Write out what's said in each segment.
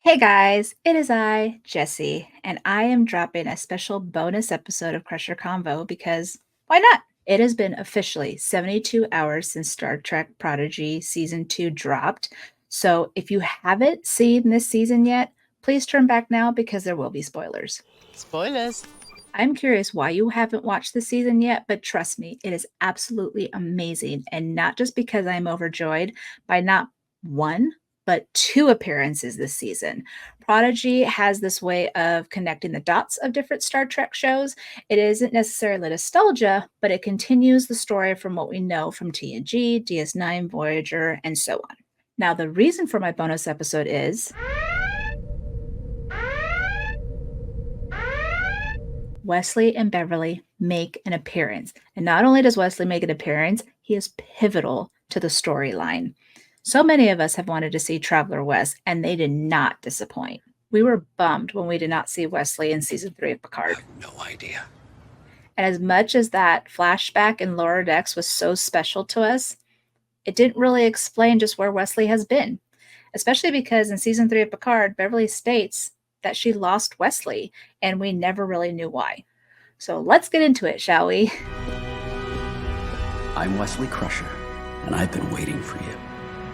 Hey guys, it is I, Jesse, and I am dropping a special bonus episode of Crusher Convo because why not? It has been officially 72 hours since Star Trek Prodigy Season 2 dropped. So if you haven't seen this season yet, please turn back now because there will be spoilers. Spoilers. I'm curious why you haven't watched the season yet, but trust me, it is absolutely amazing. And not just because I'm overjoyed by not one, but two appearances this season. Prodigy has this way of connecting the dots of different Star Trek shows. It isn't necessarily nostalgia, but it continues the story from what we know from TNG, DS9, Voyager, and so on. Now, the reason for my bonus episode is Wesley and Beverly make an appearance. And not only does Wesley make an appearance, he is pivotal to the storyline. So many of us have wanted to see Traveler West, and they did not disappoint. We were bummed when we did not see Wesley in season 3 of I Picard. have no idea. And as much as that flashback in Lower Decks was so special to us, it didn't really explain just where Wesley has been, especially because in season 3 of Picard, Beverly states that she lost Wesley, and we never really knew why. So let's get into it, shall we? I'm Wesley Crusher, and I've been waiting for you.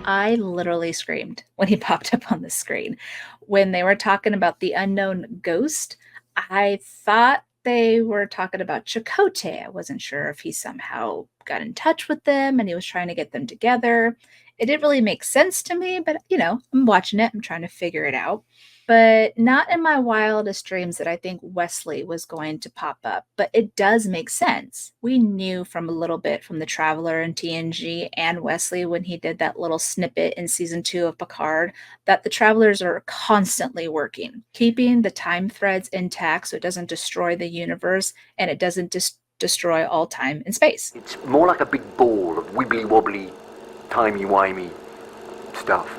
I literally screamed when he popped up on the screen. When they were talking about the unknown ghost, I thought they were talking about Chakotay. I wasn't sure if he somehow got in touch with them and he was trying to get them together. It didn't really make sense to me, but I'm watching it, I'm trying to figure it out. But not in my wildest dreams that I think Wesley was going to pop up. But it does make sense. We knew from a little bit from the Traveler and TNG and Wesley when he did that little snippet in season 2 of Picard that the Travelers are constantly working, keeping the time threads intact so it doesn't destroy the universe and it doesn't destroy all time and space. It's more like a big ball of wibbly wobbly, timey wimey stuff.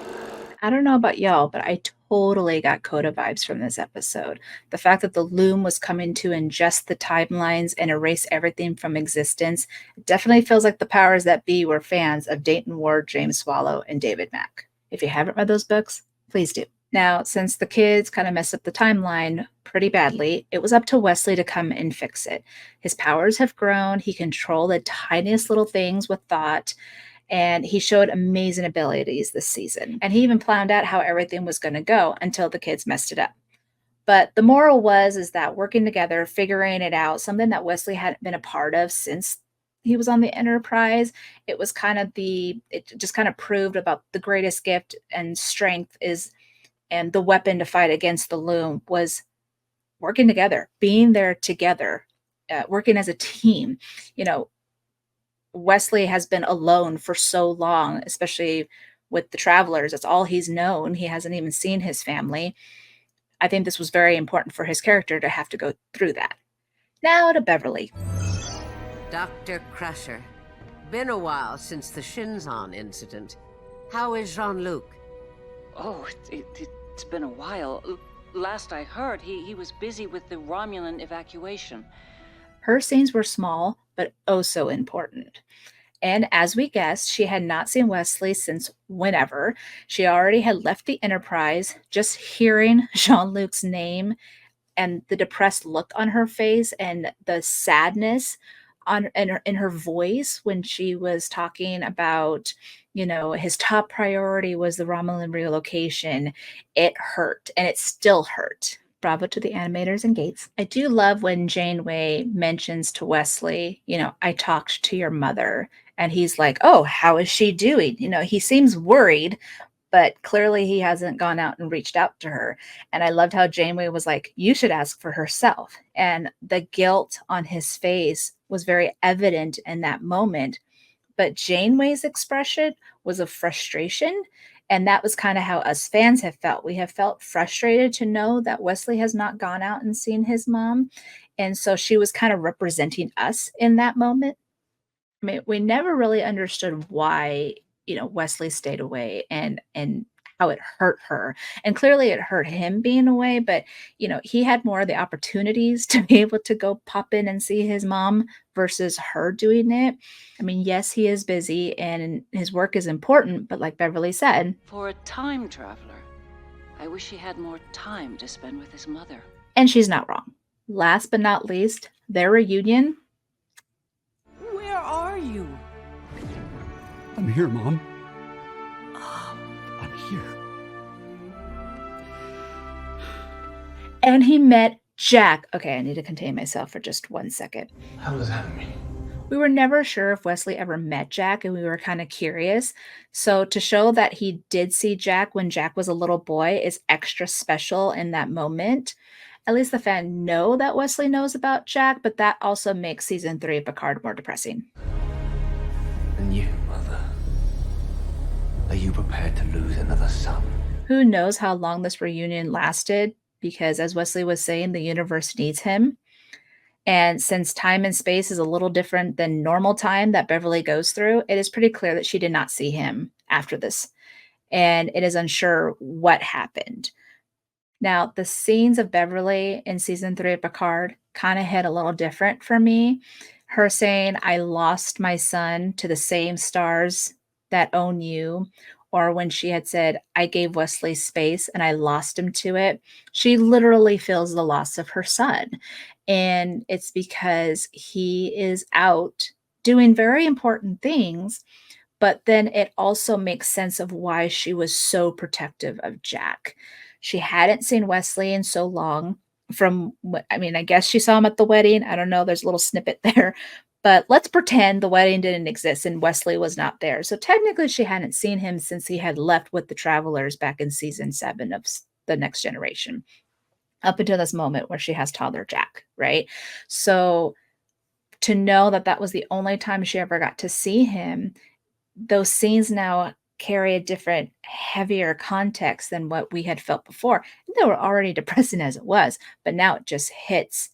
I don't know about y'all, but I totally got Coda vibes from this episode. The fact that the loom was coming to ingest the timelines and erase everything from existence definitely feels like the powers that be were fans of Dayton Ward, James Swallow, and David Mack. If you haven't read those books, please do. Now, since the kids kind of messed up the timeline pretty badly, it was up to Wesley to come and fix it. His powers have grown. He controlled the tiniest little things with thought, and he showed amazing abilities this season. And he even planned out how everything was going to go until the kids messed it up. But the moral is that working together, figuring it out, something that Wesley hadn't been a part of since he was on the Enterprise. It was it just kind of proved about the greatest gift and strength is, and the weapon to fight against the loom was working together, being there together, working as a team. Wesley has been alone for so long, especially with the Travelers. That's all he's known. He hasn't even seen his family. I think this was very important for his character to have to go through that. Now to Beverly. Dr. Crusher, been a while since the Shinzon incident. How is Jean-Luc? Oh, it's been a while. Last I heard, he was busy with the Romulan evacuation. Her scenes were small, but oh so important. And as we guessed, she had not seen Wesley since whenever. She already had left the Enterprise. Just hearing Jean-Luc's name and the depressed look on her face and the sadness in her voice when she was talking about, his top priority was the Romulan relocation, it hurt, and it still hurt. Bravo to the animators and Gates. I do love when Janeway mentions to Wesley, I talked to your mother. And he's like, oh, how is she doing? He seems worried, but clearly he hasn't gone out and reached out to her. And I loved how Janeway was like, you should ask for herself. And the guilt on his face was very evident in that moment. But Janeway's expression was of frustration. And that was kind of how us fans have felt. We have felt frustrated to know that Wesley has not gone out and seen his mom. And so she was kind of representing us in that moment. I mean, we never really understood why, Wesley stayed away and how it hurt her. And clearly it hurt him being away, but he had more of the opportunities to be able to go pop in and see his mom versus her doing it. I mean, yes, he is busy and his work is important, but like Beverly said, For a time traveler, I wish he had more time to spend with his mother. And she's not wrong. Last but not least, their reunion. Where are you? I'm here, Mom. I'm here. And he met Jack. Okay, I need to contain myself for just 1 second. How does that mean? We were never sure if Wesley ever met Jack, and we were kind of curious. So to show that he did see Jack when Jack was a little boy is extra special in that moment. At least the fan know that Wesley knows about Jack, but that also makes season 3 of Picard more depressing. And you, Mother, are you prepared to lose another son? Who knows how long this reunion lasted? Because as Wesley was saying, the universe needs him. And since time and space is a little different than normal time that Beverly goes through, it is pretty clear that she did not see him after this. And it is unsure what happened. Now, the scenes of Beverly in season 3 of Picard kind of hit a little different for me. Her saying, I lost my son to the same stars that own you. Or when she had said, I gave Wesley space and I lost him to it. She literally feels the loss of her son. And it's because he is out doing very important things. But then it also makes sense of why she was so protective of Jack. She hadn't seen Wesley in so long. I guess she saw him at the wedding. I don't know. There's a little snippet there. But let's pretend the wedding didn't exist and Wesley was not there. So technically she hadn't seen him since he had left with the Travelers back in season 7 of The Next Generation. Up until this moment where she has toddler Jack, right? So to know that that was the only time she ever got to see him, those scenes now carry a different, heavier context than what we had felt before. They were already depressing as it was, but now it just hits.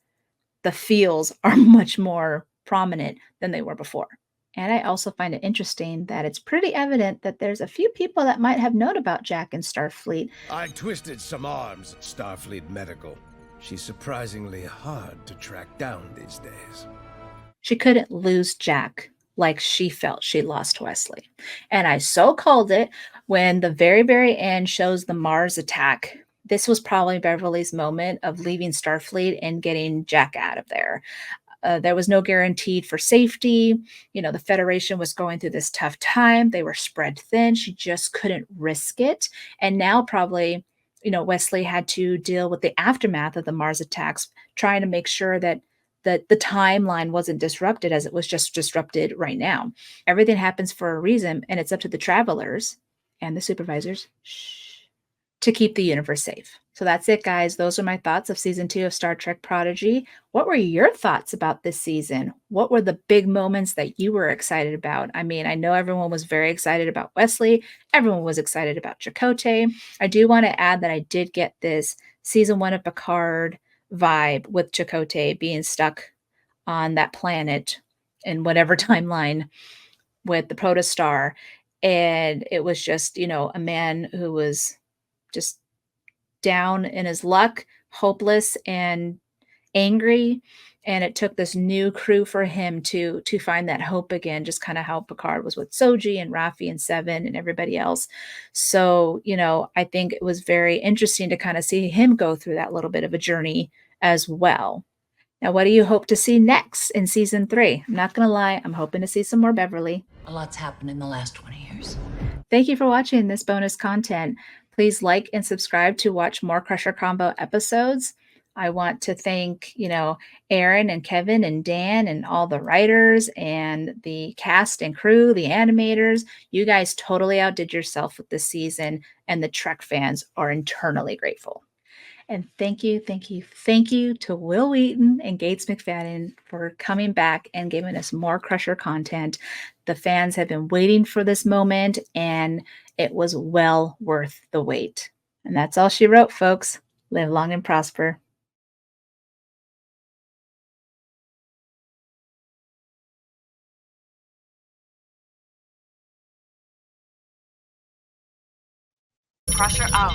The feels are much more prominent than they were before. And I also find it interesting that it's pretty evident that there's a few people that might have known about Jack in Starfleet. I twisted some arms at Starfleet Medical. She's surprisingly hard to track down these days. She couldn't lose Jack like she felt she lost Wesley. And I so called it when the very, very end shows the Mars attack. This was probably Beverly's moment of leaving Starfleet and getting Jack out of there. There was no guarantee for safety. The Federation was going through this tough time. They were spread thin. She just couldn't risk it. And now probably, Wesley had to deal with the aftermath of the Mars attacks, trying to make sure that the timeline wasn't disrupted as it was just disrupted right now. Everything happens for a reason, and it's up to the Travelers and the supervisors to keep the universe safe. So that's it, guys. Those are my thoughts of season 2 of Star Trek Prodigy. What were your thoughts about this season? What were the big moments that you were excited about? I know everyone was very excited about Wesley. Everyone was excited about Chakotay. I do want to add that I did get this season 1 of Picard vibe with Chakotay being stuck on that planet in whatever timeline with the protostar. And it was just, a man who was just down in his luck, hopeless and angry. And it took this new crew for him to find that hope again, just kind of how Picard was with Soji and Raffi and Seven and everybody else. So, I think it was very interesting to kind of see him go through that little bit of a journey as well. Now, what do you hope to see next in season 3? I'm not going to lie. I'm hoping to see some more Beverly. A lot's happened in the last 20 years. Thank you for watching this bonus content. Please like and subscribe to watch more Crusher Convo episodes. I want to thank, Aaron and Kevin and Dan and all the writers and the cast and crew, the animators. You guys totally outdid yourself with this season, and the Trek fans are internally grateful. And thank you to Will Wheaton and Gates McFadden for coming back and giving us more Crusher content. The fans have been waiting for this moment, and it was well worth the wait. And that's all she wrote, folks. Live long and prosper. Crusher out.